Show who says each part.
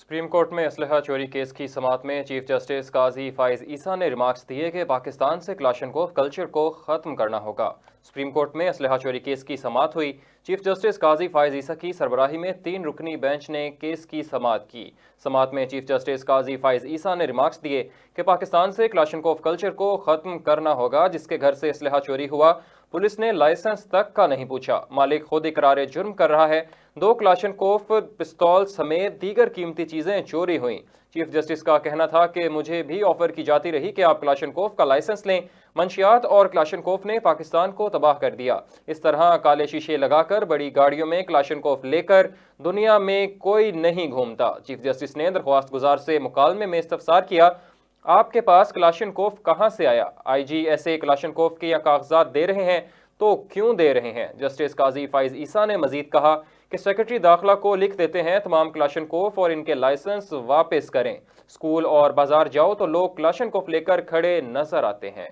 Speaker 1: Supreme court میں اسلحہ چوری کیس کی سماعت میں چیف جسٹس قاضی فائز عیسیٰ نے ریمارکس دیے کہ پاکستان سے کلاشنکوف کلچر کو ختم کرنا ہوگا۔ سپریم کورٹ میں اسلحہ چوری کیس کی سماعت ہوئی۔ چیف جسٹس قاضی فائز عیسیٰ کی سربراہی میں 3 رکنی بینچ نے کیس کی سماعت کی۔ سماعت میں چیف جسٹس قاضی فائز عیسیٰ نے ریمارکس دیے کہ پاکستان سے کلاشنکوف کلچر کو ختم کرنا ہوگا۔ جس کے گھر سے اسلحہ چوری ہوا، پولیس نے لائسنس تک کا نہیں پوچھا۔ مالک خود اقرار جرم کر رہا ہے۔ 2 کلاشنکوف پستول سمیت دیگر قیمتی چیزیں چوری ہوئیں۔ چیف جسٹس کا کہنا تھا کہ مجھے بھی آفر کی جاتی رہی کہ آپ کلاشنکوف کا لائسنس لیں۔ منشیات اور کلاشنکوف نے پاکستان کو تباہ کر دیا۔ اس طرح کالے شیشے لگا کر بڑی گاڑیوں میں کلاشنکوف لے کر دنیا میں کوئی نہیں گھومتا۔ چیف جسٹس نے درخواست گزار سے مکالمے میں استفسار کیا، آپ کے پاس کلاشنکوف کہاں سے آیا؟ آئی جی ایسے کلاشنکوف کے یا کاغذات دے رہے ہیں تو کیوں دے رہے ہیں؟ جسٹس قاضی فائز عیسیٰ نے مزید کہا کہ سیکرٹری داخلہ کو لکھ دیتے ہیں تمام کلاشنکوف اور ان کے لائسنس واپس کریں۔ اسکول اور بازار جاؤ تو لوگ کلاشنکوف لے کر کھڑے نظر آتے ہیں۔